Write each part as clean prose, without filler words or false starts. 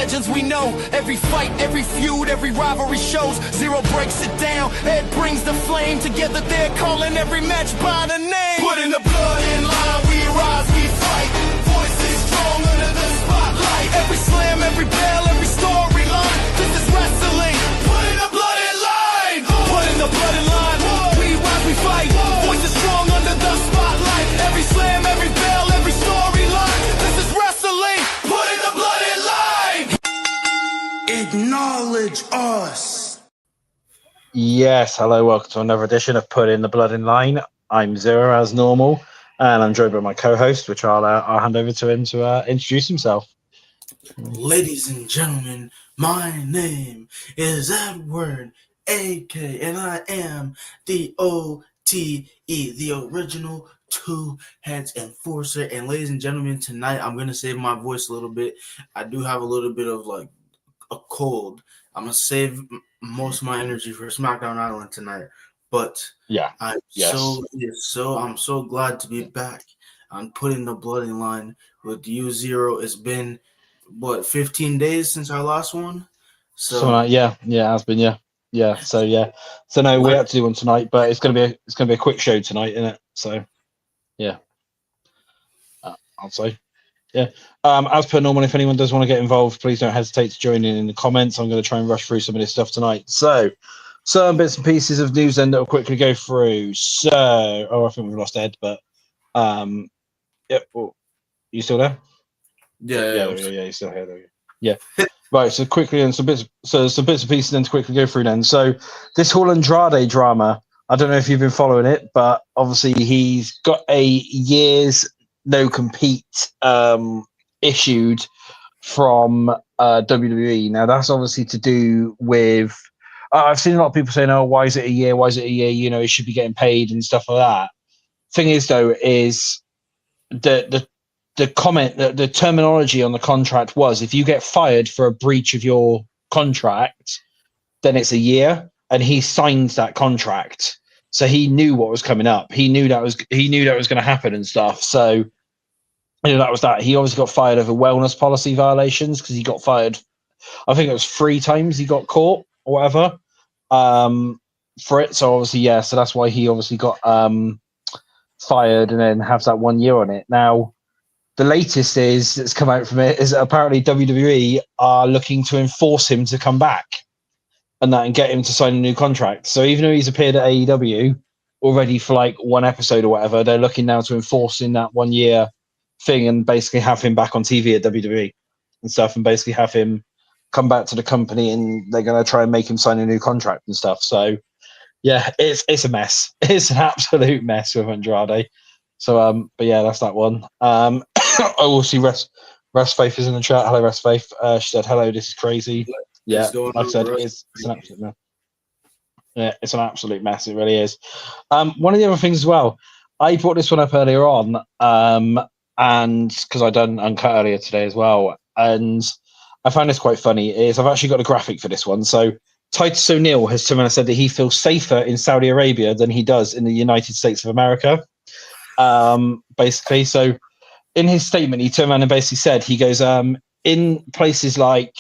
legends we know. Every fight, every feud, every rivalry shows. Zero breaks it down, Ed brings the flame. Together they're calling every match by the name. Putting the blood in line, we rise, we fight. Voices strong under the spotlight. Every slam, every bell, every storyline. This is wrestling. Putting the blood in line. Putting the blood in line. We rise, we fight. Voices strong under the spotlight. Every slam, every bell, every storyline. This is wrestling. Putting the blood in line. Acknowledge us. Yes, hello, welcome to another edition of Putting the Blood in Line. I'm Zero as normal, and I'm joined by my co-host, which I'll hand over to him to introduce himself. Ladies and gentlemen, my name is Edward, AK, and I am the OTE, the original Two Heads Enforcer. And ladies and gentlemen, tonight I'm going to save my voice a little bit. I do have a little bit of like a cold. I'm going to save most of my energy for SmackDown Island tonight. But Yeah, I'm so glad to be back on Putting the Blood in Line with you, Zero. It's been 15 days since our last one. So yeah, it has been, yeah. So no, we have to do one tonight, but it's gonna be a quick show tonight, isn't it? So yeah, I'll say. Yeah. As per normal, if anyone does want to get involved, please don't hesitate to join in the comments. I'm going to try and rush through some of this stuff tonight. So, some bits and pieces of news then that will quickly go through. So, I think we've lost Ed, but yeah. Well, you still there? Yeah, you're still here. There. Yeah. Right. So quickly, and some bits and pieces then to quickly go through. Then, so this whole Andrade drama. I don't know if you've been following it, but obviously he's got a year's no compete issued from WWE. Now that's obviously to do with I've seen a lot of people saying, oh, why is it a year, you know, he should be getting paid and stuff like that. Thing is though, is the comment, the terminology on the contract was, if you get fired for a breach of your contract, then it's a year, and he signed that contract. So he knew what was coming up. He knew that was going to happen and stuff. So, you know, that was that. He obviously got fired over wellness policy violations because he got fired. I think it was 3 times he got caught or whatever for it. So obviously, yeah. So that's why he obviously got fired and then has that 1 year on it. Now, the latest that's come out from it is that apparently WWE are looking to enforce him to come back and get him to sign a new contract. So even though he's appeared at AEW already for like 1 episode or whatever, they're looking now to enforce in that 1 year thing and basically have him back on TV at WWE and stuff, and basically have him come back to the company, and they're going to try and make him sign a new contract and stuff. So yeah, it's a mess. It's an absolute mess with Andrade. So but yeah, that's that one. I will see Rest Faith is in the chat. Hello, Rest Faith. She said, hello, this is crazy. Yeah, like I said, it's an absolute mess. Yeah, it's an absolute mess. It really is. One of the other things as well, I brought this one up earlier on, and because I done Uncut earlier today as well, and I found this quite funny, is I've actually got a graphic for this one. So Titus O'Neil has turned around and said that he feels safer in Saudi Arabia than he does in the United States of America. Basically, so in his statement, he turned around and basically said, he goes, in places like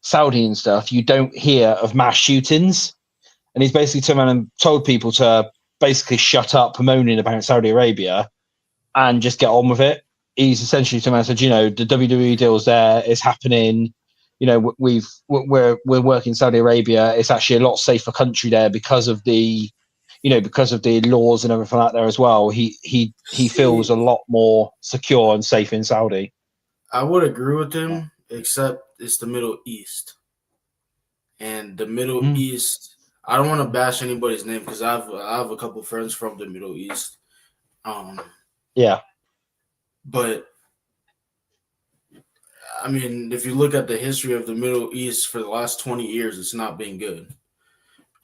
Saudi and stuff, you don't hear of mass shootings. And he's basically turned around and told people to basically shut up moaning about Saudi Arabia and just get on with it. He's essentially turned around and said, you know, the WWE deal's there, it's happening. You know, we're working in Saudi Arabia. It's actually a lot safer country there because of the, you know, because of the laws and everything out there as well. He feels a lot more secure and safe in Saudi. I would agree with him, except it's the Middle East. And the Middle East, I don't want to bash anybody's name because I have a couple friends from the Middle East. Yeah. But I mean, if you look at the history of the Middle East for the last 20 years, it's not been good.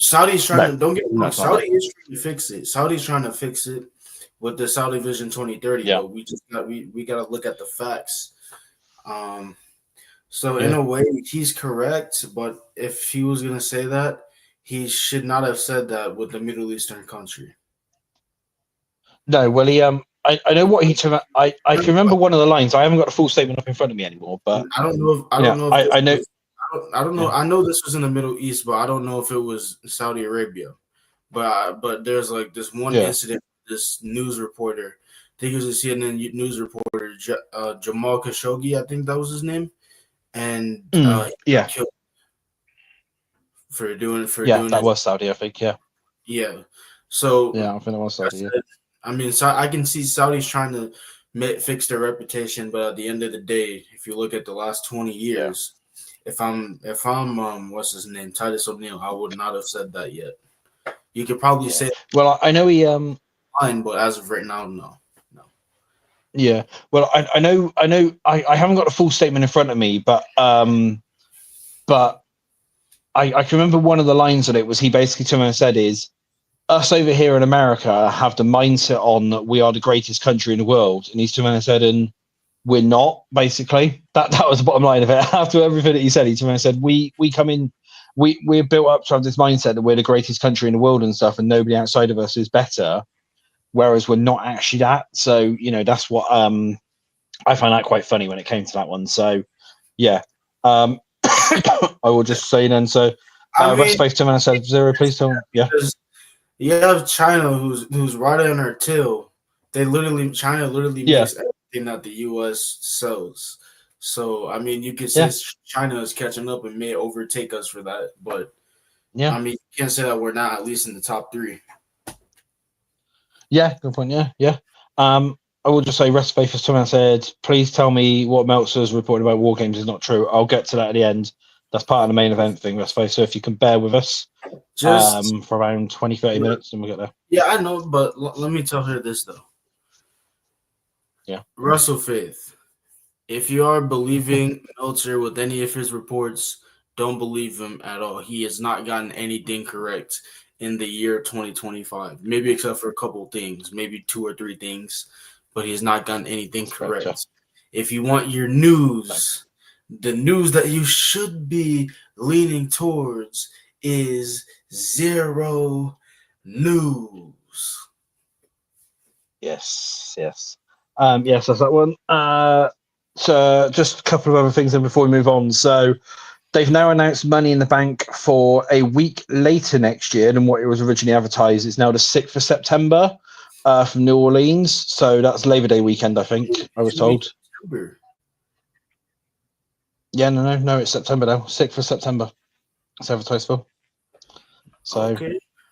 Saudi's trying to, don't get me wrong, Saudi is trying to fix it. Saudi's trying to fix it with the Saudi Vision 2030. Yeah. But we got to look at the facts. So in a way, he's correct. But if he was going to say that, he should not have said that with the Middle Eastern country. No, well, I know what he took. I can remember one of the lines. I haven't got the full statement up in front of me anymore, but I don't know if I you don't know, know. If I know. I don't know. Yeah. I know this was in the Middle East, but I don't know if it was Saudi Arabia. But there's like this one Yeah. incident. This news reporter, I think it was a CNN news reporter, Jamal Khashoggi, I think that was his name, and he got Yeah. killed for doing That it. was Saudi, I think. Yeah. Yeah. So Yeah, I think it was Saudi. Yeah. I mean, so I can see Saudi's trying to fix their reputation, but at the end of the day, if you look at the last 20 years, if I'm what's his name, Titus O'Neil, I would not have said that yet. You could probably say Well, I know he fine, but as of right now, no. Yeah. Well, I know I haven't got the full statement in front of me, but I can remember one of the lines on it was he basically turned around and said is us over here in America have the mindset on that we are the greatest country in the world, and he's turned around and said, and we're not. Basically, that was the bottom line of it. After everything that he said, he turned around and said, we come in, we're built up to have this mindset that we're the greatest country in the world and stuff, and nobody outside of us is better. Whereas we're not actually that. So, you know, that's what I find that quite funny when it came to that one. So, yeah. I will just say then. So, Space 2 minutes says 0, please tell me. Yeah. You have China who's right on our tail. China literally makes everything that the US sells. So, I mean, you could say China is catching up and may overtake us for that. But, I mean, you can't say that we're not at least in the top 3. Yeah, good point. Yeah. I will just say, Rest Faith, as someone said, please tell me what Meltzer's reported about War Games is not true. I'll get to that at the end. That's part of the main event thing, Rest Faith. So if you can bear with us for around 20, 30 minutes, and we'll get there. Yeah, I know, but let me tell her this, though. Yeah. Russell Faith, if you are believing Meltzer with any of his reports, don't believe him at all. He has not gotten anything correct in the year 2025, maybe except for a couple of things, maybe 2 or 3 things, but he's not gotten anything correct. Gotcha. If you want your news, the news that you should be leaning towards is zero news. Yes. Yes, that's that one. So just a couple of other things then before we move on. So they've now announced Money in the Bank for a week later next year than what it was originally advertised. It's now the 6th of September from New Orleans. So that's Labor Day weekend, I think, I was told. Yeah, no, it's September now. 6th of September. It's advertised for. So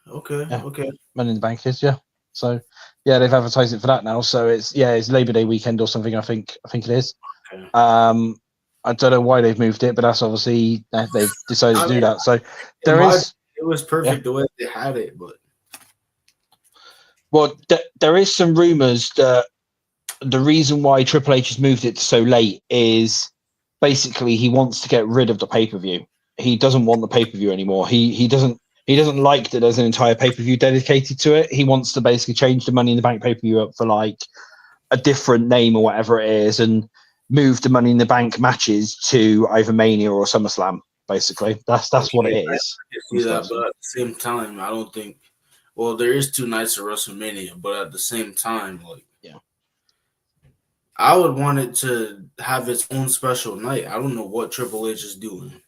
Okay. Money in the Bank is, yeah. So yeah, they've advertised it for that now. So it's Labor Day weekend or something, I think it is. Okay. I don't know why they've moved it, but that's obviously they've decided to do that. So it was perfect the way they had it, but there is some rumors that the reason why Triple H has moved it so late is basically he wants to get rid of the pay-per-view. He doesn't want the pay-per-view anymore. He doesn't like that there's an entire pay-per-view dedicated to it. He wants to basically change the Money in the Bank pay-per-view up for like a different name or whatever it is, and move the Money in the Bank matches to either Mania or SummerSlam. Basically, that's what it is. I can see that, but at the same time, I don't think. Well, there is 2 nights of WrestleMania, but at the same time, I would want it to have its own special night. I don't know what Triple H is doing,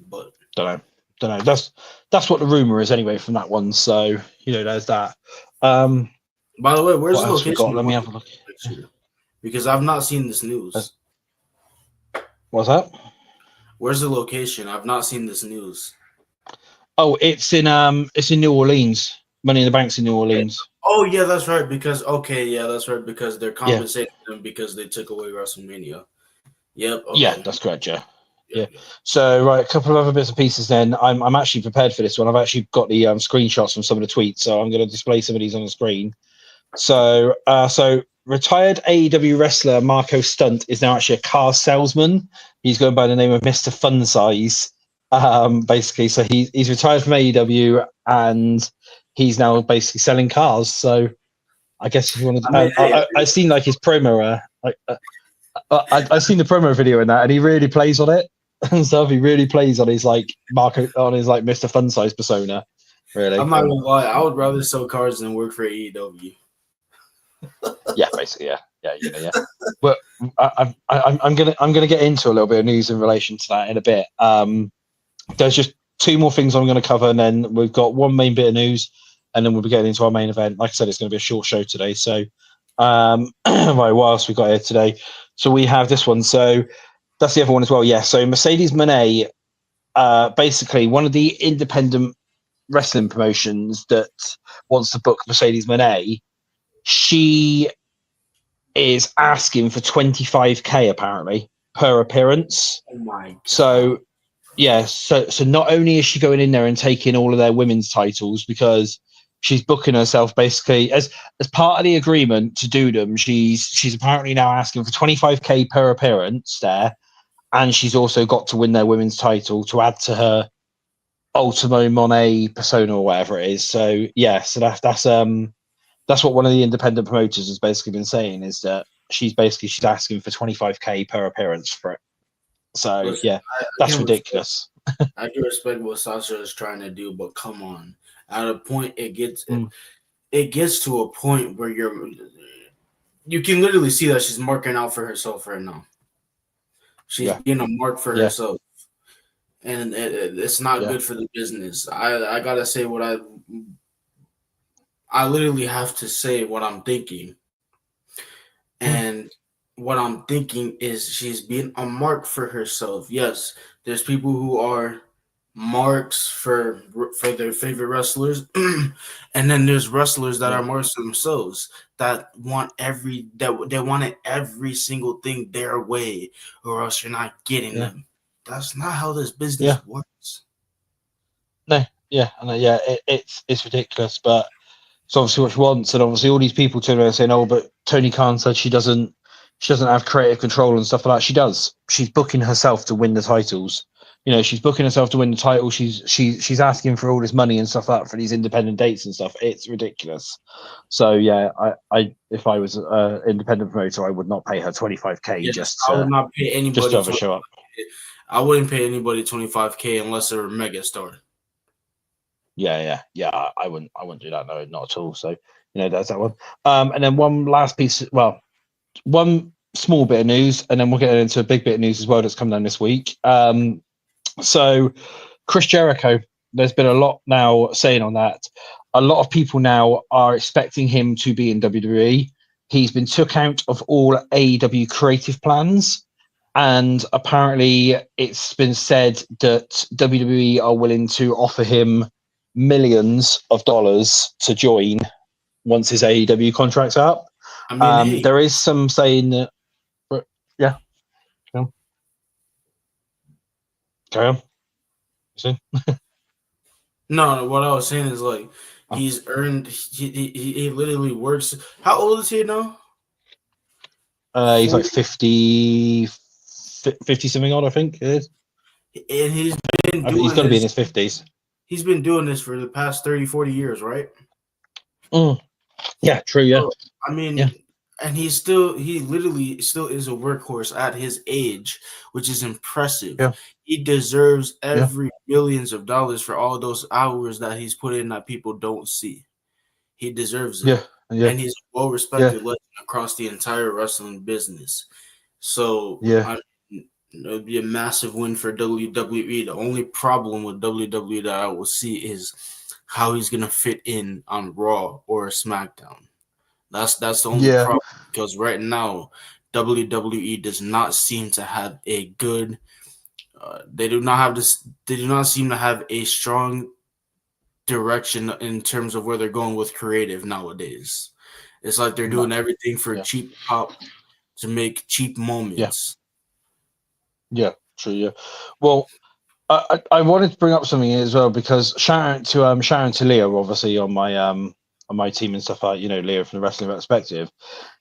but don't know. That's what the rumor is anyway from that one. So there's that. By the way, where's the location? Let me have a look. Because I've not seen this news. What's that? Where's the location? I've not seen this news. Oh, it's in New Orleans. Money in the Bank's in New Orleans. Oh yeah, that's right. Because they're compensating them because they took away WrestleMania. Yep. Okay. Yeah, that's correct. Yeah. So right, a couple of other bits and pieces. Then I'm actually prepared for this one. I've actually got the screenshots from some of the tweets, so I'm going to display some of these on the screen. So retired AEW wrestler Marco Stunt is now actually a car salesman. He's going by the name of Mr. Fun Size. Basically, so he's retired from AEW and he's now basically selling cars. So I guess if you want to, I've seen like his promo. I've seen the promo video in that, and he really plays on it and stuff. He really plays on his like Mr. Fun Size persona. Really, I'm not gonna lie. I would rather sell cars than work for AEW. Yeah, basically, yeah. But I'm gonna get into a little bit of news in relation to that in a bit. There's just two more things I'm going to cover, and then we've got one main bit of news, and then we'll be getting into our main event. Like I said, it's going to be a short show today. So, right, what else we got here today? So we have this one. So that's the other one as well. Yeah. So Mercedes Moné, basically one of the independent wrestling promotions that wants to book Mercedes Moné, she is asking for 25K apparently per appearance. Oh my God. So yeah, so not only is she going in there and taking all of their women's titles, because she's booking herself basically as part of the agreement to do them. She's apparently now asking for 25K per appearance there, and she's also got to win their women's title to add to her Ultimo Monet persona or whatever it is. So yeah, so that's what one of the independent promoters has basically been saying, is that she's asking for 25K per appearance for it. So Listen, yeah, that's ridiculous. I do respect what Sasha is trying to do, but come on, at a point it gets to a point where you can literally see that she's marking out for herself right now. She's being a mark for herself, and it's not good for the business. I gotta say what I literally have to say what I'm thinking, and what I'm thinking is she's being a mark for herself. Yes, there's people who are marks for their favorite wrestlers, and then there's wrestlers that are marks for themselves, that they wanted every single thing their way, or else you're not getting them. That's not how this business works. No, it's ridiculous, but it's obviously what she wants, and obviously all these people turn around saying, "Oh, but Tony Khan said she doesn't have creative control and stuff like that." She does. She's booking herself to win the titles. You know, she's booking herself to win the title. She's asking for all this money and stuff like that for these independent dates and stuff. It's ridiculous. So yeah, I if I was an independent promoter, I would not pay her 25K I would not pay anybody just to have a show up. I wouldn't pay anybody 25K unless they're a mega star. Yeah. I wouldn't do that. No, not at all. So you know, that's that one. And then one last piece. Well, one small bit of news, and then we'll get into a big bit of news as well that's come down this week. So Chris Jericho, there's been a lot now saying on that. A lot of people now are expecting him to be in WWE. He's been took out of all AEW creative plans, and apparently it's been said that WWE are willing to offer him millions of dollars to join once his AEW contract's up. I mean, there is some saying that, Carry on. No, what I was saying is like he's earned. He literally works. How old is he now? He's like 50 something odd, I think it is. And he's got to be in his 50s. He's been doing this for the past 30, 40 years, right? Yeah, true. Yeah. So, I mean, and he literally still is a workhorse at his age, which is impressive. Yeah. He deserves every millions of dollars for all those hours that he's put in that people don't see. He deserves it. Yeah. And he's well respected legend across the entire wrestling business. So it'd be a massive win for WWE. The only problem with WWE that I will see is how he's gonna fit in on Raw or SmackDown. That's the only problem, because right now WWE does not seem to have a good. They do not have this. They do not seem to have a strong direction in terms of where they're going with creative nowadays. It's like they're doing everything for cheap pop to make cheap moments. Yeah, true. Yeah. Well, I wanted to bring up something as well, because shout out to Leo, obviously on my team and stuff like, you know, Leo from the Wrestling Perspective.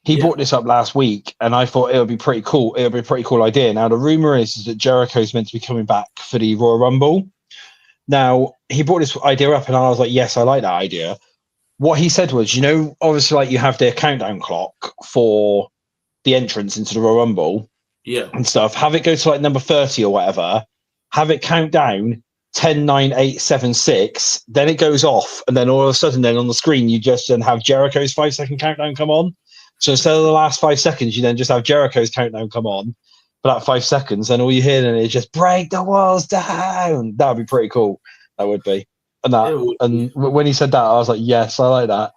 He brought this up last week, and I thought it would be pretty cool. It would be a pretty cool idea. Now the rumor is that Jericho's meant to be coming back for the Royal Rumble. Now he brought this idea up, and I was like, yes, I like that idea. What he said was, you know, obviously, like, you have their countdown clock for the entrance into the Royal Rumble, and stuff. Have it go to like number 30 or whatever. Have it count down 10, 9, 8, 7, 6. Then it goes off, and then all of a sudden, then on the screen, you just then have Jericho's 5-second countdown come on. So instead of the last 5 seconds, you then just have Jericho's countdown come on for that 5 seconds, and all you hear then is just break the walls down. That would be pretty cool. That would be. And when he said that, I was like, yes, I like that.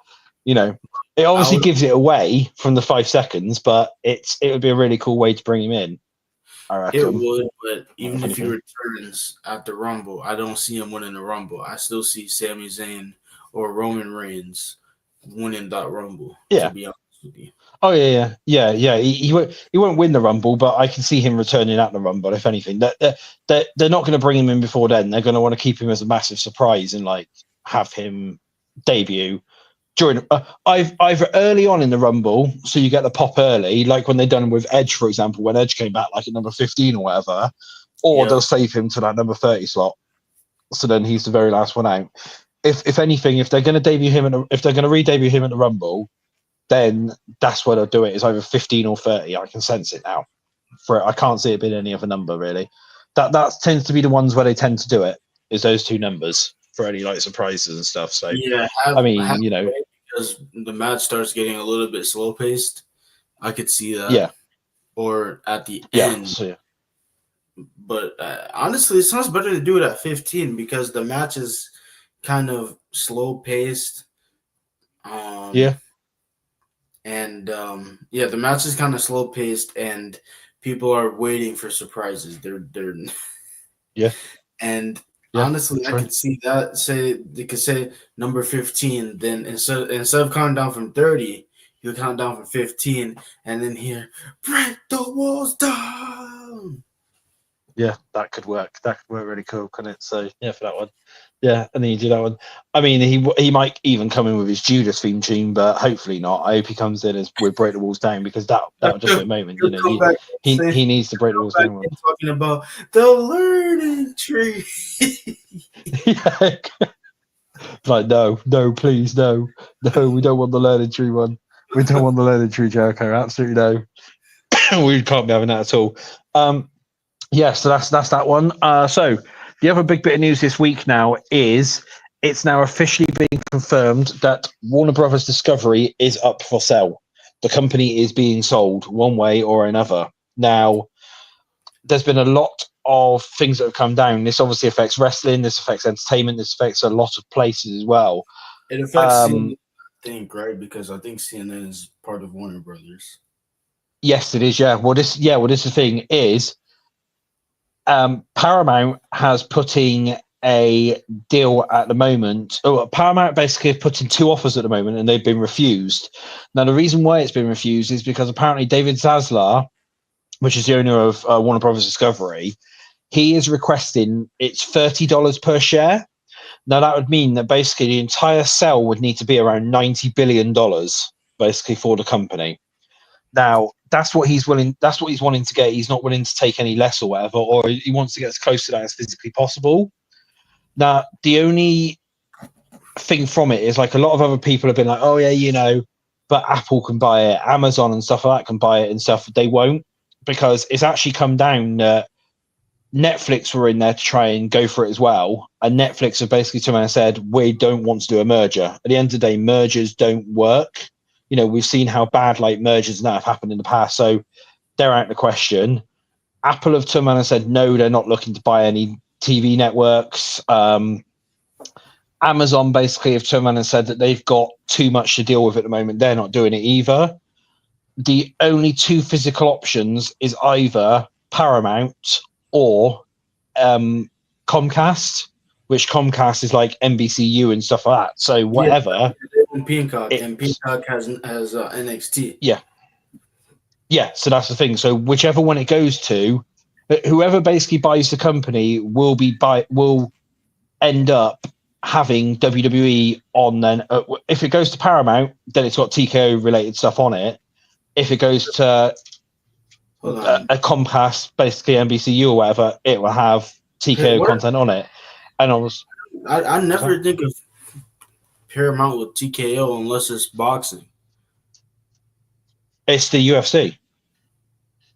You know, it obviously gives it away from the 5 seconds, but it would be a really cool way to bring him in. I reckon. It would, but even if he returns at the Rumble, I don't see him winning the Rumble. I still see Sami Zayn or Roman Reigns winning that Rumble. Yeah. To be honest with you. Oh yeah. He won't win the Rumble, but I can see him returning at the Rumble. If anything, they're not going to bring him in before then. They're going to want to keep him as a massive surprise and like have him debut during either early on in the Rumble, so you get the pop early, like when they done with Edge, for example, when Edge came back like at number 15 or whatever, or they'll save him to that number 30 slot, so then he's the very last one out. If anything, if they're going to debut him, if they're going to re-debut him at the Rumble, then that's where they'll do it. It's either 15 or 30. I can sense it now. I can't see it being any other number really. That tends to be the ones where they tend to do it. Is those two numbers for any like surprises and stuff. So yeah, because the match starts getting a little bit slow paced. I could see that. Yeah. Or at the end. So, But honestly, it sounds better to do it at 15 because the match is kind of slow paced. Yeah. And the match is kind of slow paced, and people are waiting for surprises. They're yeah. And honestly, I could see that. They could say number 15. Then instead of counting down from 30, you count down from 15, and then hear break the walls down. Yeah, that could work. That could work really cool, couldn't it? So yeah, for that one. Yeah, and then you do that one. I mean, he might even come in with his Judas theme tune, but hopefully not. I hope he comes in with break the walls down because that would just be a moment. You know, he needs to break the walls down. Talking about the learning tree. Yeah. Like no, please, no, we don't want the learning tree one. We don't want the learning tree, Jericho. Absolutely no. We can't be having that at all. Yeah, so that's that one. So the other big bit of news this week now is it's now officially being confirmed that Warner Brothers Discovery is up for sale. The company is being sold one way or another. Now, there's been a lot of things that have come down. This obviously affects wrestling. This affects entertainment. This affects a lot of places as well. It affects CNN, I think, right? Because I think CNN is part of Warner Brothers. Yes, it is. Yeah. Well, this the thing is. Paramount has putting a deal at the moment. Paramount basically have put in 2 offers at the moment, and they've been refused. Now, the reason why it's been refused is because apparently David Zaslav, which is the owner of Warner Brothers Discovery, he is requesting it's $30 per share. Now, that would mean that basically the entire sale would need to be around $90 billion, basically, for the company. Now, that's what he's wanting to get. He's not willing to take any less or whatever, or he wants to get as close to that as physically possible. Now, the only thing from it is like a lot of other people have been like, oh yeah, you know, but Apple can buy it, Amazon and stuff like that can buy it and stuff. They won't, because it's actually come down that Netflix were in there to try and go for it as well. And Netflix have basically come out and said, we don't want to do a merger. At the end of the day, mergers don't work. You know, we've seen how bad like mergers now have happened in the past, so they're out of the question. Apple have turned around and said no, they're not looking to buy any TV networks. Amazon basically have turned around and said that they've got too much to deal with at the moment. They're not doing it either. The only 2 physical options is either Paramount or Comcast, which Comcast is like NBCU and stuff like that. So whatever. Yeah, and Peacock has NXT. Yeah. So that's the thing. So whichever one it goes to, whoever basically buys the company will end up having WWE on. Then if it goes to Paramount, then it's got TKO related stuff on it. If it goes to a Comcast, basically NBCU or whatever, it will have TKO content on it. And I never think of Paramount with TKO unless it's boxing. It's the UFC.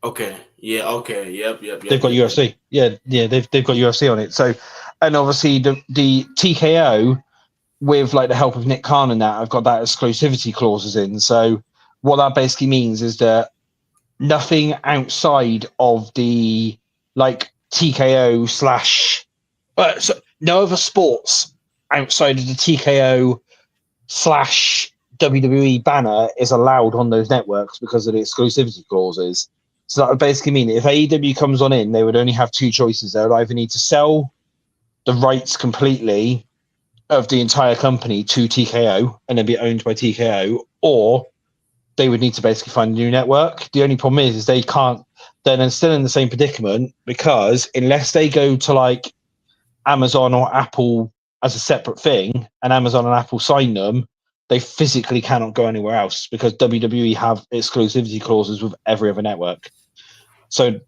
Okay. Yeah. Okay. Yep. They've got UFC. Yeah. They've got UFC on it. So, and obviously the TKO with like the help of Nick Khan and that, I've got that exclusivity clauses in. So what that basically means is that nothing outside of the like TKO slash so no other sports outside of the TKO slash WWE banner is allowed on those networks because of the exclusivity clauses. So that would basically mean if AEW comes on in, they would only have two choices. They would either need to sell the rights completely of the entire company to TKO and then be owned by TKO, or they would need to basically find a new network. The only problem is they can't. Then they're still in the same predicament because unless they go to like Amazon or Apple as a separate thing, and Amazon and Apple sign them, they physically cannot go anywhere else because WWE have exclusivity clauses with every other network. So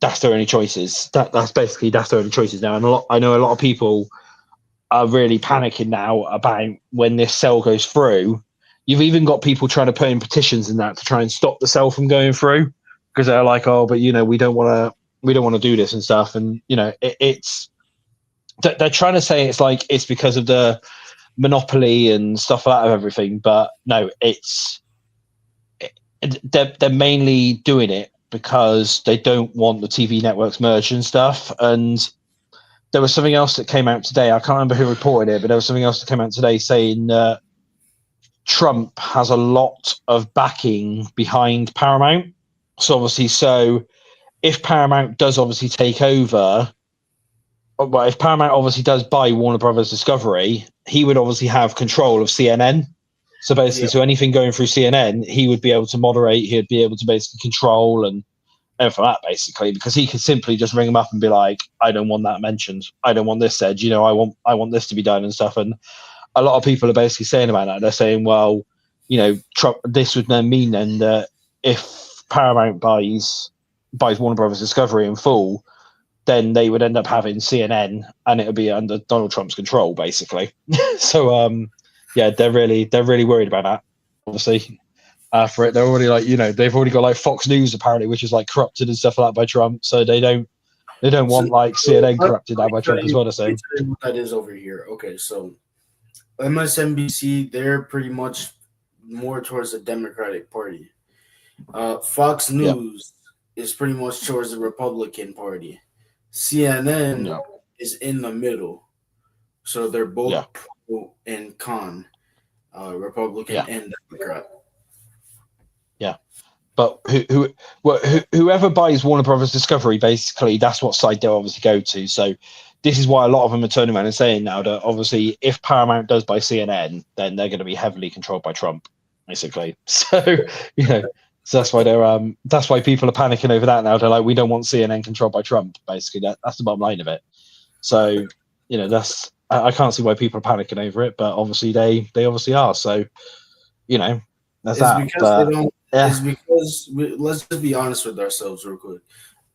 that's their only choices. That's their only choices now. And I know a lot of people are really panicking now about when this sale goes through. You've even got people trying to put in petitions in that to try and stop the sale from going through because they're like, oh, but we don't want to do this and stuff. And it's they're trying to say it's like it's because of the monopoly and stuff like that of everything, but no, they're mainly doing it because they don't want the TV networks merged and stuff. And there was something else that came out today. I can't remember who reported it, but there was something else that came out today saying Trump has a lot of backing behind Paramount. So if Paramount does obviously take over, well, if Paramount obviously does buy Warner Brothers Discovery, he would obviously have control of CNN. So basically, so anything going through CNN, he would be able to moderate. He'd be able to basically control and for that basically, because he could simply just ring them up and be like, I don't want that mentioned. I don't want this said. I want this to be done and stuff. And a lot of people are basically saying about that. They're saying, well, Trump. This would then mean then that if Paramount buys Warner Brothers Discovery in full, then they would end up having CNN and it would be under Donald Trump's control, basically. So, they're really worried about that, obviously, for it. They're already like, they've already got like Fox News apparently, which is like corrupted and stuff like that by Trump. So they don't want like CNN corrupted by Trump as well. To say what that is over here. Okay, so MSNBC, they're pretty much more towards the Democratic Party. Fox News is pretty much towards the Republican Party. CNN is in the middle, so they're both pro and con, Republican and Democrat. Yeah, but whoever buys Warner Brothers Discovery, basically, that's what side they'll obviously go to. So this is why a lot of them are turning around and saying now that obviously if Paramount does buy CNN, then they're going to be heavily controlled by Trump, basically. So so that's why people are panicking over that now. They're like, we don't want CNN controlled by Trump. Basically, that's the bottom line of it. So that's I can't see why people are panicking over it, but obviously they obviously are. So that's it's that. Because but, they don't. Yeah. It's because let's just be honest with ourselves real quick.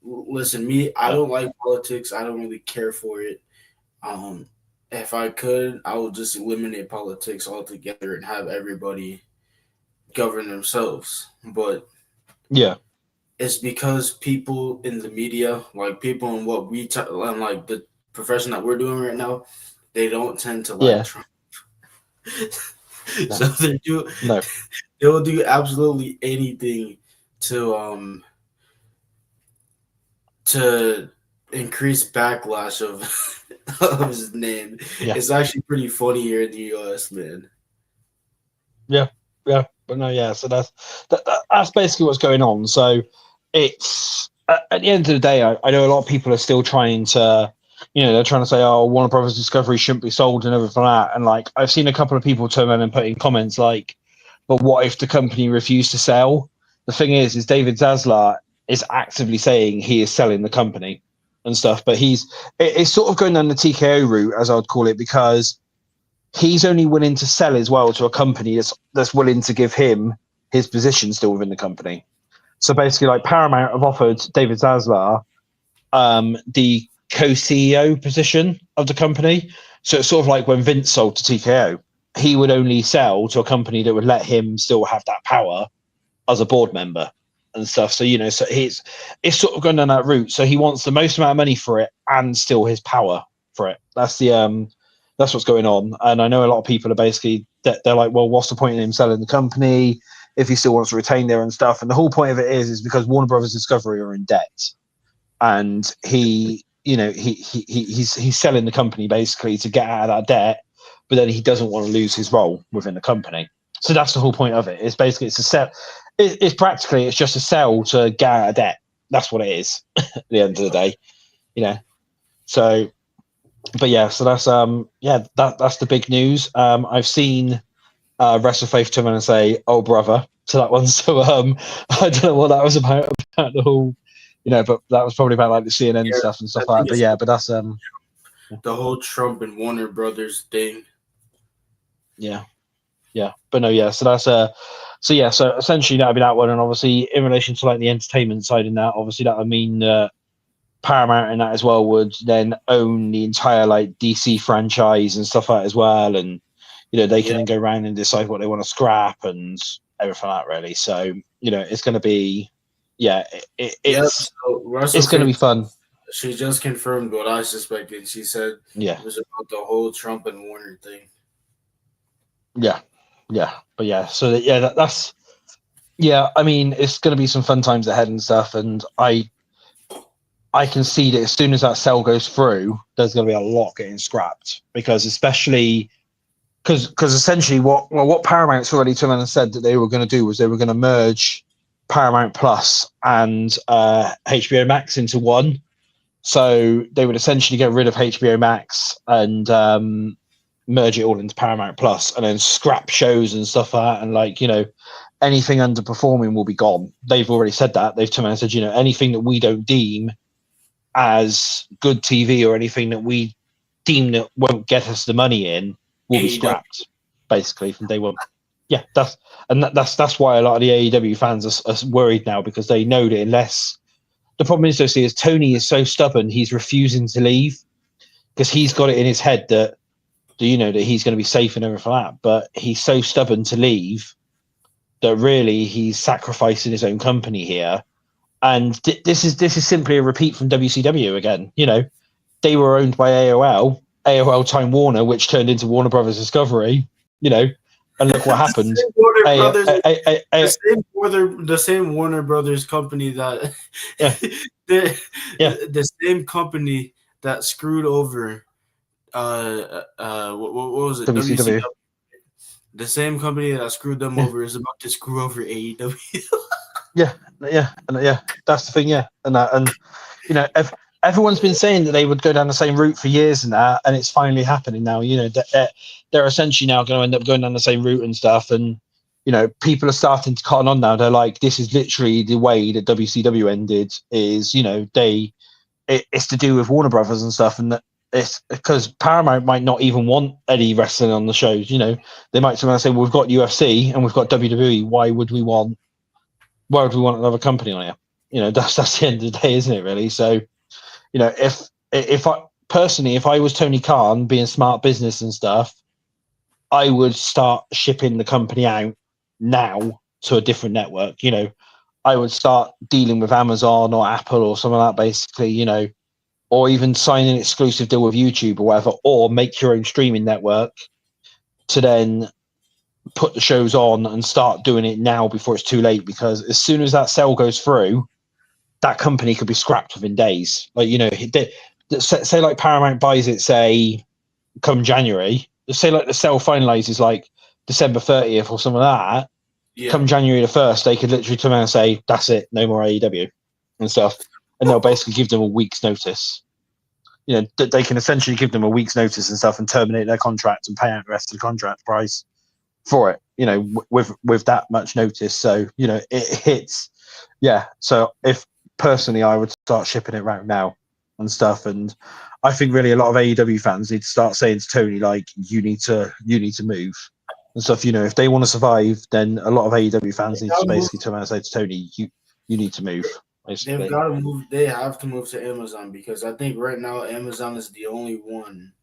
Listen, I don't like politics. I don't really care for it. If I could, I would just eliminate politics altogether and have everybody govern themselves. But it's because people in the media, like people in what we and like the profession that we're doing right now, they don't tend to like Trump. So they will do absolutely anything to increase backlash of his name. It's actually pretty funny here in the US, man. But no, so that's basically what's going on. So it's at the end of the day, I know a lot of people are still trying to, they're trying to say, oh, Warner Brothers Discovery shouldn't be sold and everything like that. And like I've seen a couple of people turn around and put in comments like, but what if the company refused to sell? The thing is David Zaslav is actively saying he is selling the company and stuff, but it's sort of going down the TKO route, as I would call it, because he's only willing to sell as well to a company that's willing to give him his position still within the company. So basically, like Paramount have offered David Zaslav the co-CEO position of the company. So it's sort of like when Vince sold to TKO, he would only sell to a company that would let him still have that power as a board member and stuff. So so it's sort of going down that route. So he wants the most amount of money for it and still his power for it. That's what's going on. And I know a lot of people are basically they're like, well, what's the point in him selling the company? if he still wants to retain there and stuff. And the whole point of it is because Warner Brothers Discovery are in debt, and he's selling the company basically to get out of that debt, but then he doesn't want to lose his role within the company. So that's the whole point of it. It's basically it's a sell. It's practically it's just a sell to get out of debt. That's what it is at the end of the day, So, but yeah, so that's that's the big news. I've seen WrestleFaith come in and say, "Oh brother," to that one. So I don't know what that was about the whole, but that was probably about like the CNN stuff and stuff like that. But yeah, but that's the whole Trump and Warner Brothers thing. Yeah. But no, yeah. So that's so essentially that'd be that one, and obviously in relation to like the entertainment side in that, obviously that would mean Paramount in that as well would then own the entire like DC franchise and stuff like that as well, and they can then go around and decide what they want to scrap and everything like that really. So it's going to be it's going to be fun. She just confirmed what I suspected. She said it was about the whole Trump and Warner thing. But that's I mean, it's going to be some fun times ahead and stuff, and I can see that as soon as that sale goes through, there's going to be a lot getting scrapped, because especially because essentially what Paramount's already turned around and said that they were going to do was they were going to merge Paramount Plus and HBO Max into one. So they would essentially get rid of HBO Max and merge it all into Paramount Plus, and then scrap shows and stuff like that, and like anything underperforming will be gone. They've already said that. They've come out and said anything that we don't deem as good TV or anything that we deem that won't get us the money in will be scrapped basically from day one. Yeah, that's why a lot of the AEW fans are worried now, because they know that unless the problem is Tony is so stubborn, he's refusing to leave because he's got it in his head that that he's going to be safe and everything like that, but he's so stubborn to leave that really he's sacrificing his own company here. And this is simply a repeat from WCW again. They were owned by AOL Time Warner, which turned into Warner Brothers Discovery. And look what happened. The same Warner Brothers company that the same company that screwed over what was it? WCW. The same company that screwed them over is about to screw over AEW. Yeah, that's the thing. And everyone's been saying that they would go down the same route for years and that, and it's finally happening now. They're essentially now going to end up going down the same route and stuff, and people are starting to cotton on now. They're like, this is literally the way that WCW ended. Is it's to do with Warner Brothers and stuff, and that it's because Paramount might not even want any wrestling on the shows. They might say, well, we've got UFC and we've got WWE. Why would we want another company on here? That's the end of the day, isn't it? Really. So, if I was Tony Khan, being smart business and stuff, I would start shipping the company out now to a different network. I would start dealing with Amazon or Apple or something like that, basically. Or even sign an exclusive deal with YouTube or whatever, or make your own streaming network to then put the shows on and start doing it now before it's too late. Because as soon as that sale goes through, that company could be scrapped within days. Like, say like Paramount buys it, say, come January, say like the sale finalizes like December 30th or something like that. Yeah. Come January the 1st, they could literally come out and say, that's it, no more AEW and stuff. And they'll basically give them a week's notice. They can essentially give them a week's notice and stuff and terminate their contract and pay out the rest of the contract price for it, with that much notice. So, it hits. Yeah. So if personally, I would start shipping it right now and stuff. And I think really a lot of AEW fans need to start saying to Tony, like, you need to move and stuff. If they want to survive, then a lot of AEW fans need to basically turn around and say to Tony, you need to move. Basically. They've got to move. They have to move to Amazon, because I think right now Amazon is the only one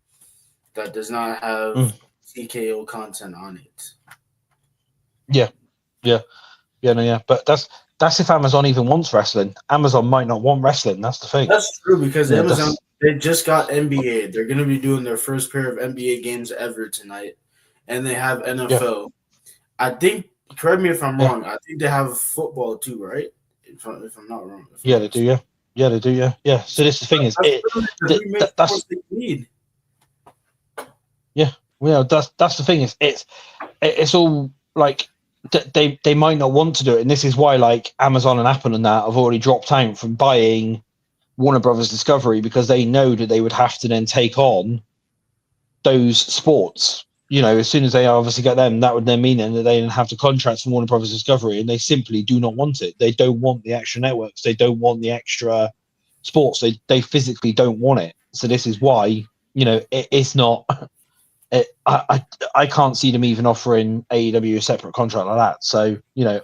that does not have TKO content on it. Yeah. But that's if Amazon even wants wrestling. Amazon might not want wrestling. That's the thing. That's true, because Amazon, they just got NBA. They're going to be doing their first pair of NBA games ever tonight, and they have NFL. I think Correct me if I'm Yeah. wrong. I think they have football too, right? If I'm not wrong. Yeah, they do. Yeah, yeah, they do. Yeah, yeah. So this the thing is, That's literally the three main that's sports they need. yeah. Well, that's the thing is, it's all like they might not want to do it, and this is why like Amazon and Apple and that have already dropped out from buying Warner Brothers Discovery, because they know that they would have to then take on those sports. You know, as soon as they obviously get them, that would then mean then that they then have the contracts from Warner Brothers Discovery, and they simply do not want it. They don't want the extra networks. They don't want the extra sports. They physically don't want it. So this is why, you know, it's not. I can't see them even offering AEW a separate contract like that. So, you know,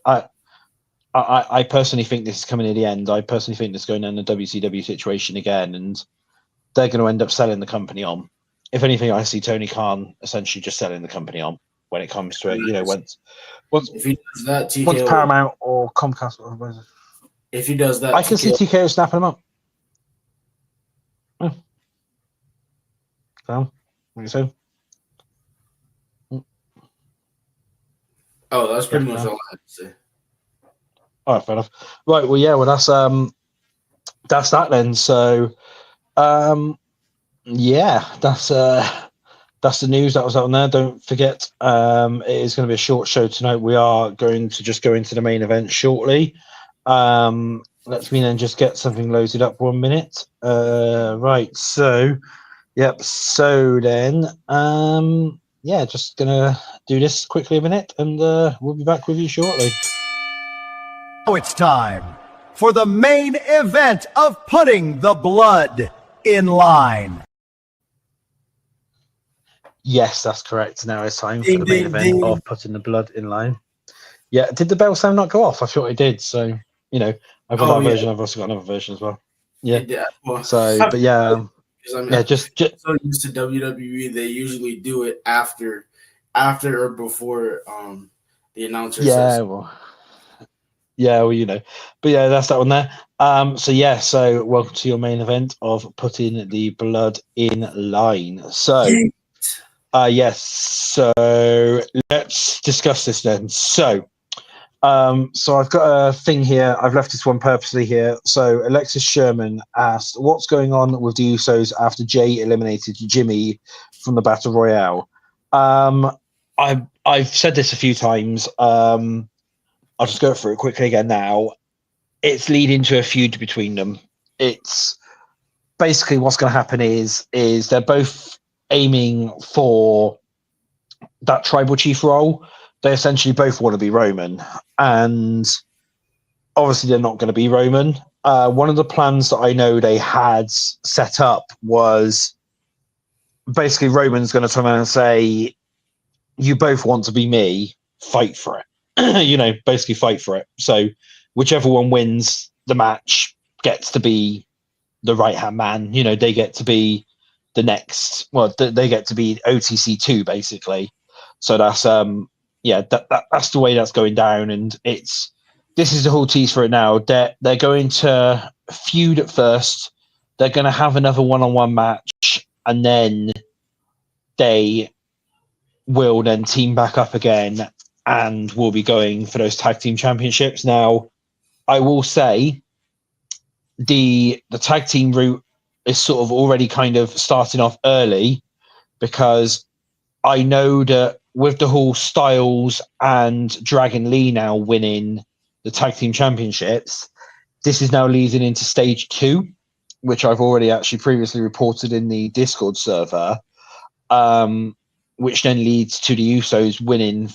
I personally think this is coming to the end. I personally think this is going down the WCW situation again, and they're going to end up selling the company on. If anything, I see Tony Khan essentially just selling the company on when it comes to it. You know, once If he does that, TKO. once Paramount or Comcast, or what is it? If he does that, I can see TKO snapping them up. Yeah. So, what do you say? Oh, that's pretty much all I had to say. All right, fair enough. Right, well, yeah, well, that's that then. So, yeah, that's the news that was out there. Don't forget, it is going to be a short show tonight. We are going to just go into the main event shortly. Let me then just get something loaded up 1 minute. Right, so, yep. So then, yeah, just gonna do this quickly a minute, and we'll be back with you shortly. Now it's time for the main event of Putting the Blood in Line. Yes, that's correct. Now it's time for the main event of Putting the Blood in Line. Yeah, did the bell sound not go off? I thought it did. So, you know, I've got that version. I've also got another version as well. Yeah. Well, so, but yeah, yeah, just so used to WWE, they usually do it after or before the announcer says. Well, you know, but yeah, that's that one there. So yeah, so welcome to your main event of Putting the Blood in Line. So, yes, so let's discuss this then. So, so I've got a thing here. I've left this one purposely here. So Alexis Sherman asked, "What's going on with the Usos after Jay eliminated Jimmy from the Battle Royale?" I've said this a few times. I'll just go through it quickly again now. It's leading to a feud between them. It's basically what's going to happen is they're both aiming for that tribal chief role. They essentially both want to be Roman, and obviously they're not going to be Roman. One of the plans that I know they had set up was basically Roman's going to come out and say, "You both want to be me, fight for it." You know, basically fight for it. So whichever one wins the match gets to be the right-hand man. You know, they get to be the next, well, they get to be OTC2 basically. So that's yeah, that's the way that's going down, and this is the whole tease for it now. They're going to feud at first. They're going to have another one-on-one match, and then they will then team back up again, and we'll be going for those tag team championships. Now, I will say the tag team route is sort of already kind of starting off early, because I know that with the whole Styles and Dragon Lee now winning the tag team championships, this is now leading into stage 2, which I've already actually previously reported in the Discord server, which then leads to the Usos winning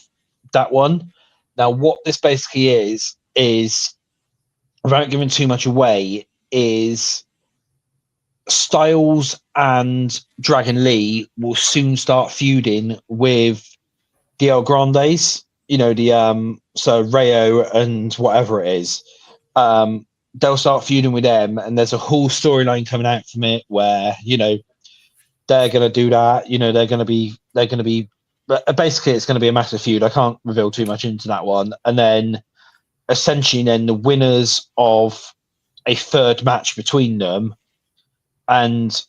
that one. Now, what this basically is, without giving too much away, is Styles and Dragon Lee will soon start feuding with the El Grandes, you know, the so Rayo and whatever it is. They'll start feuding with them, and there's a whole storyline coming out from it where, you know, they're going to do that. You know, they're going to be basically, it's going to be a massive feud. I can't reveal too much into that one. And then essentially then the winners of a third match between them, and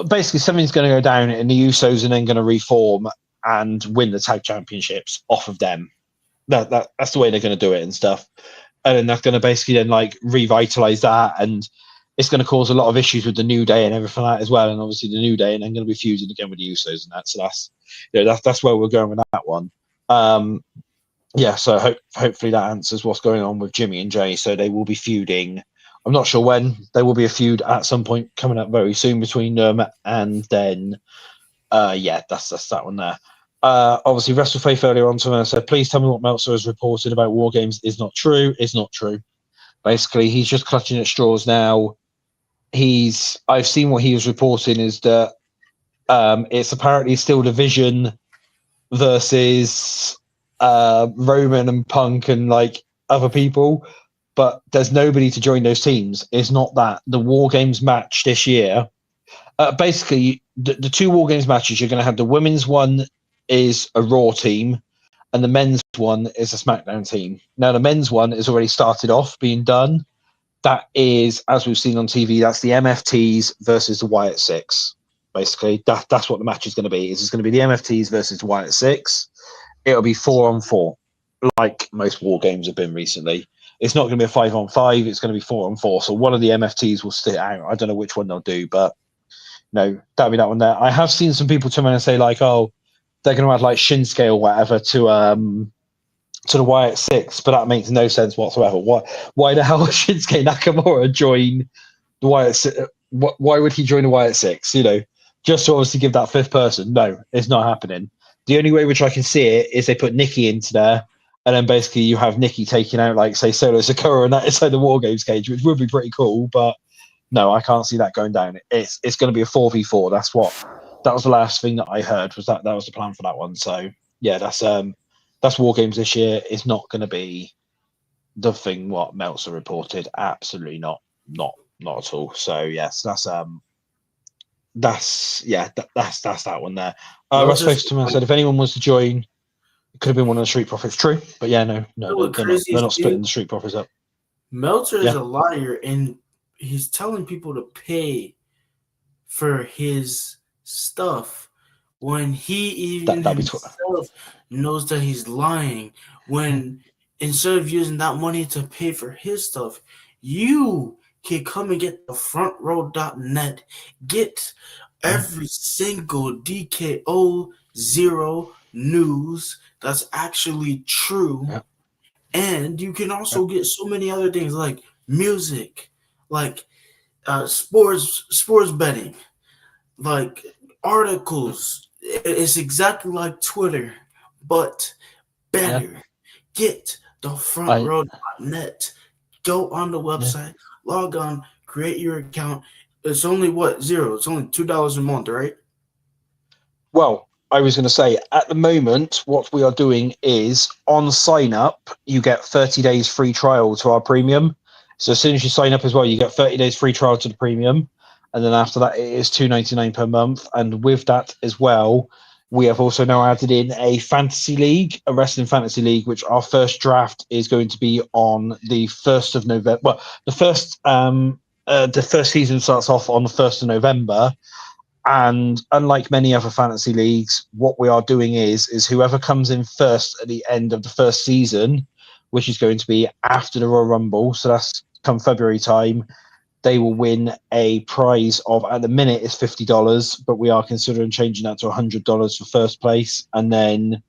basically something's going to go down, and the Usos are then going to reform and win the tag championships off of them. that's the way they're going to do it and stuff. And then that's going to basically then like revitalize that, and it's going to cause a lot of issues with the New Day and everything like that as well. And obviously the New Day, and then going to be fusing again with the Usos and that. So that's where we're going with that one. Yeah, so hopefully that answers what's going on with Jimmy and Jay. So they will be feuding. I'm not sure when. There will be a feud at some point coming up very soon between them, and then yeah, that's that one there. Obviously, WrestleFaith earlier on to said, please tell me what Meltzer has reported about War Games is not true. It's not true. Basically, he's just clutching at straws now. I've seen what he was reporting is that it's apparently still Division versus Roman and Punk and like other people, but there's nobody to join those teams. It's not that. The War Games match this year, basically, the two War Games matches, you're going to have the women's one is a Raw team, and the men's one is a SmackDown team. Now, the men's one is already started off being done. That is, as we've seen on TV, that's the MFTs versus the Wyatt Six. Basically, that's what the match is going to be. It's going to be the MFTs versus the Wyatt Six. It'll be 4-on-4, like most War Games have been recently. It's not going to be a 5-on-5. It's going to be 4-on-4. So one of the MFTs will sit out. I don't know which one they'll do, but no, that'll be that one there. I have seen some people turn around and say like, oh, they're going to add like Shinsuke or whatever to the Wyatt Six, but that makes no sense whatsoever. Why the hell would Shinsuke Nakamura join the Wyatt Six? Why would he join the Wyatt Six? You know, just to obviously give that fifth person. No, it's not happening. The only way which I can see it is they put Nikki into there, and then basically you have Nikki taking out, like, say, Solo Sikoa and that inside the War Games cage, which would be pretty cool, but no, I can't see that going down. It's going to be a 4v4. That was the last thing that I heard, was that was the plan for that one. So, yeah, that's War Games this year. It's not going to be the thing what Meltzer reported. Absolutely not at all. So, yes, that's that one there. Russ Faceman said if anyone wants to join, it could have been one of the Street Profits. True, but yeah, no, they're not splitting the Street Profits up. Meltzer is a liar, and he's telling people to pay for his stuff when he even himself knows that he's lying. When instead of using that money to pay for his stuff, you can come and get the frontrow.net, get every single DKO 0 news that's actually true. Yeah. And you can also get so many other things like music, like sports betting, like articles. It's exactly like Twitter, but better. Yeah. Get the frontrow.net. Go on the website, log on, create your account. It's only zero. It's only $2 a month, right? Well, I was going to say, at the moment, what we are doing is on sign up, you get 30 days free trial to our premium. So as soon as you sign up as well, you get 30 days free trial to the premium. And then after that, it is $2.99 per month. And with that as well, we have also now added in a fantasy league, a wrestling fantasy league, which our first draft is going to be on the 1st of November. Well, the first season starts off on the 1st of November. And unlike many other fantasy leagues, what we are doing is whoever comes in first at the end of the first season, which is going to be after the Royal Rumble, so that's come February time, they will win a prize of, at the minute, it's $50, but we are considering changing that to $100 for first place. And then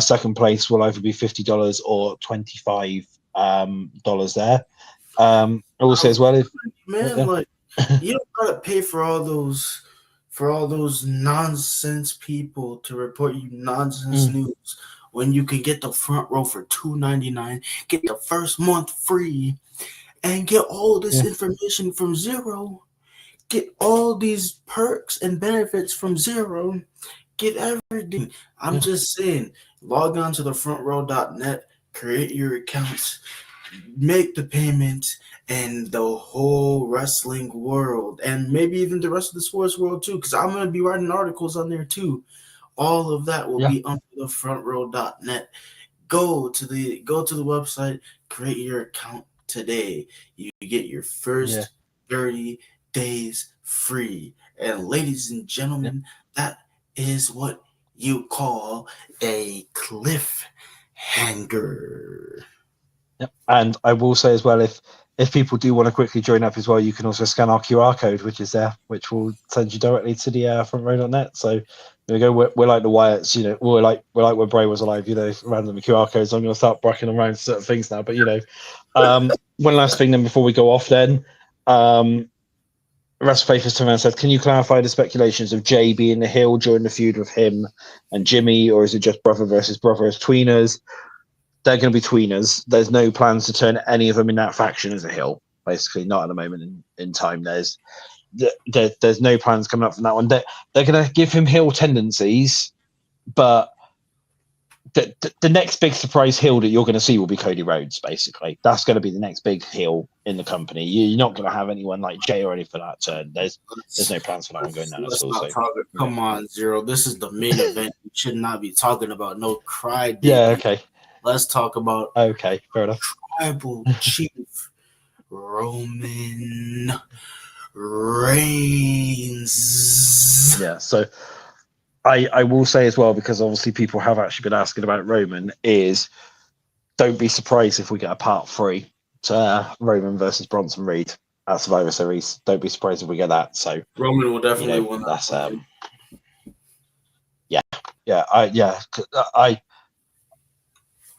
second place will either be $50 or $25 there. I will say as well, like you don't gotta pay for all those nonsense people to report you nonsense news when you can get the front row for $2.99, get the first month free, and get all this information from zero. Get all these perks and benefits from zero. Get everything. I'm just saying, log on to the frontrow.net, create your accounts, make the payment, and the whole wrestling world, and maybe even the rest of the sports world too, because I'm going to be writing articles on there too. All of that will be under the frontrow.net. Go to the website, create your account today. You get your first 30 days free. And ladies and gentlemen, that is what you call a cliffhanger. Anger. Yep. And I will say as well, if people do want to quickly join up as well, you can also scan our QR code, which is there, which will send you directly to the frontrow.net. So there we go. We're like the Wyatts, you know. We're like when Bray was alive, you know, random QR codes. I'm going to start bracking around certain things now. But you know, one last thing then before we go off, then. WrestleFaith has turned around and said, "Can you clarify the speculations of Jay being the heel during the feud with him and Jimmy, or is it just brother versus brother as tweeners?" They're going to be tweeners. There's no plans to turn any of them in that faction as a heel. Basically, not at the moment in time. There's no plans coming up from that one. They're going to give him heel tendencies, but the next big surprise heel that you're going to see will be Cody Rhodes. Basically, that's going to be the next big heel in the company. You're not going to have anyone like Jay or anything for that turn. There's no plans for that one going down at all. So, come on, Zero. This is the main event. We should not be talking about no cry. Yeah. Okay. Let's talk about fair enough. Tribal Chief Roman Reigns. Yeah, so I will say as well, because obviously people have actually been asking about Roman, is don't be surprised if we get a part 3 to Roman versus Bronson Reed at Survivor Series. Don't be surprised if we get that. So Roman will definitely win that.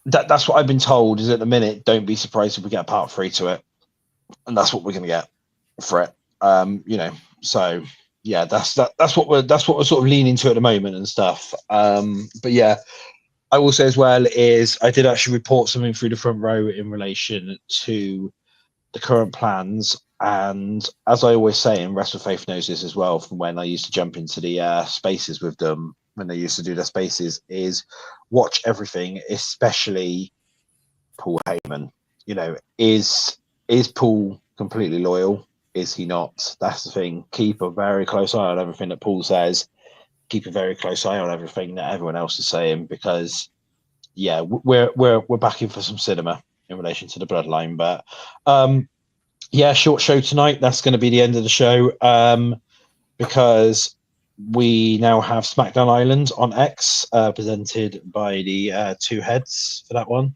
That's that's what I've been told. Is at the minute, don't be surprised if we get a part 3 to it, and that's what we're going to get for it. You know, so yeah, that's what we're sort of leaning to at the moment and stuff. But yeah, I will say as well is I did actually report something through the front row in relation to the current plans, and as I always say, and WrestleFaith knows this as well from when I used to jump into the spaces with them when they used to do their spaces, is watch everything, especially Paul Heyman. You know, is Paul completely loyal? Is he not? That's the thing. Keep a very close eye on everything that Paul says. Keep a very close eye on everything that everyone else is saying, because yeah, we're backing for some cinema in relation to the bloodline. But yeah, short show tonight. That's going to be the end of the show, because we now have SmackDown Island on X, presented by the two heads for that one.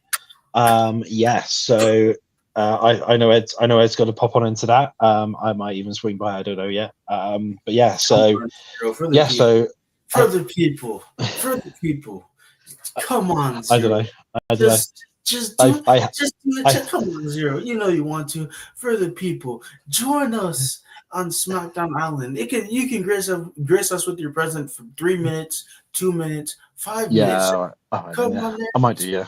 Yeah, so I know Ed's got to pop on into that. I might even swing by. I don't know yet. But yeah, so yeah, so for the people, come on, Zero. I don't know. Just do it. Come on, Zero. You know you want to. For the people, join us on SmackDown Island. You can grace us with your presence for 3 minutes, 2 minutes, 5 minutes. Come on, I might do. Yeah.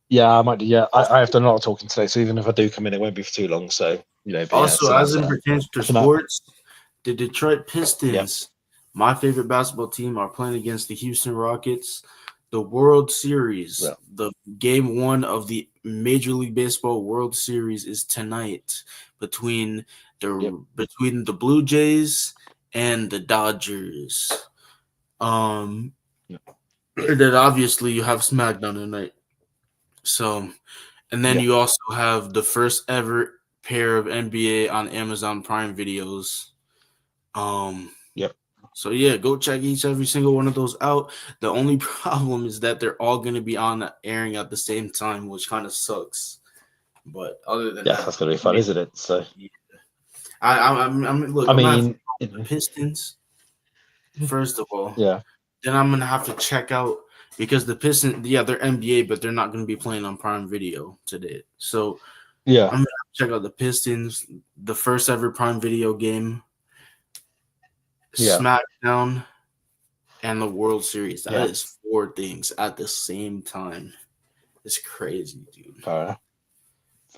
Yeah, I might do. Yeah, I have done a lot of talking today, so even if I do come in, it won't be for too long. So you know. Also, as it pertains to sports, the Detroit Pistons, my favorite basketball team, are playing against the Houston Rockets. The World Series, the game 1 of the Major League Baseball World Series is tonight between the Blue Jays and the Dodgers. Then obviously you have SmackDown tonight. So, and then you also have the first ever pair of NBA on Amazon Prime videos. So yeah, go check every single one of those out. The only problem is that they're all going to be on airing at the same time, which kind of sucks. But other than that, that's going to be fun, isn't it? So, I'm the Pistons first of all. Yeah. Then I'm gonna have to check out, because the Pistons, they're NBA, but they're not going to be playing on Prime Video today. So yeah, I'm gonna check out the Pistons, the first ever Prime Video game. SmackDown, and the World Series. That is 4 things at the same time. It's crazy, dude. Fair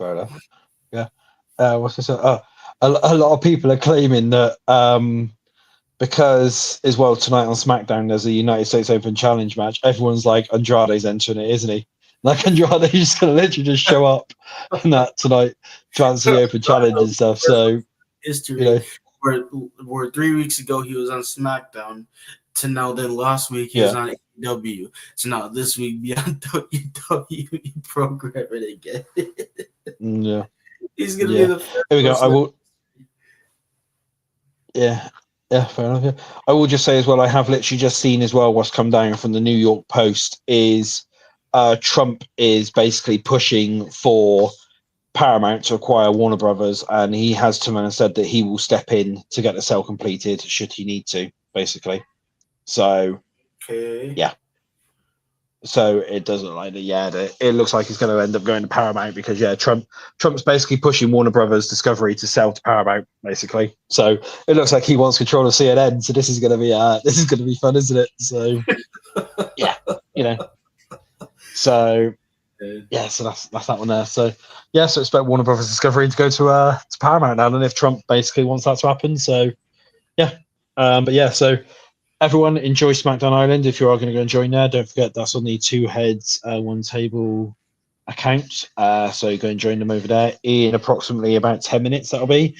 enough. Yeah. What's this? A lot of people are claiming that because as well tonight on SmackDown there's a United States Open Challenge match. Everyone's like, Andrade's entering it, isn't he? Like Andrade's just gonna literally just show up in that tonight to answer the Open Challenge and stuff. So history. You know, where 3 weeks ago he was on SmackDown, to now then last week he was on AEW, to now this week be on WWE programming again. Yeah, he's gonna be the first. Here we go. I will. Yeah, fair enough. Yeah. I will just say as well, I have literally just seen as well what's come down from the New York Post is Trump is basically pushing for Paramount to acquire Warner Brothers, and he has come in and said that he will step in to get the sale completed should he need to, basically. So, Okay. yeah. So it doesn't like that. Yeah, it looks like he's going to end up going to Paramount because Trump's basically pushing Warner Brothers Discovery to sell to Paramount, basically. So it looks like he wants control of CNN. So this is going to be fun, isn't it? So yeah, So yeah, so that's that one there. So yeah, so expect Warner Brothers Discovery to go to Paramount now, and if Trump basically wants that to happen. So yeah, but yeah, so. Everyone enjoy SmackDown Island. If you are going to go and join there, don't forget that's on the Two Heads, One Table account. So go and join them over there in approximately about 10 minutes. That'll be.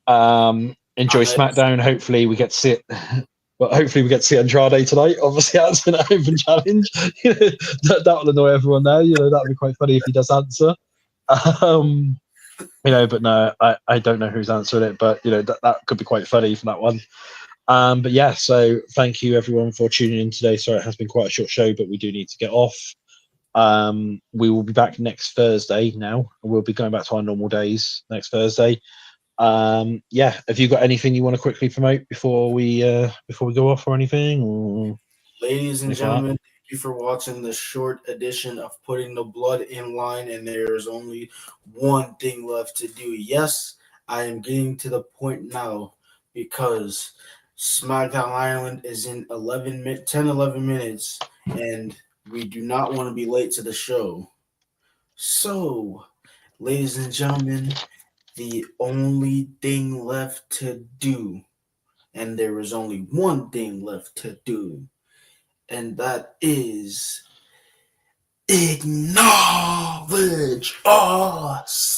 Enjoy SmackDown. Hopefully we get to see it. Well, hopefully we get to see Andrade tonight. Obviously, that's been an open challenge. That will annoy everyone there. That would be quite funny if he does answer. But no, I don't know who's answering it, but that could be quite funny for that one. But yeah, so thank you everyone for tuning in today. Sorry, it has been quite a short show, but we do need to get off. We will be back next Thursday now. We'll be going back to our normal days next Thursday. Yeah, have you got anything you want to quickly promote before we go off or anything? Or ladies and anything gentlemen, like thank you for watching the short edition of Putting the Blood in Line, and there is only one thing left to do. Yes, I am getting to the point now because SmackDown Island is in 11 minutes, and we do not want to be late to the show. So, ladies and gentlemen, the only thing left to do, and there is only one thing left to do, and that is acknowledge us.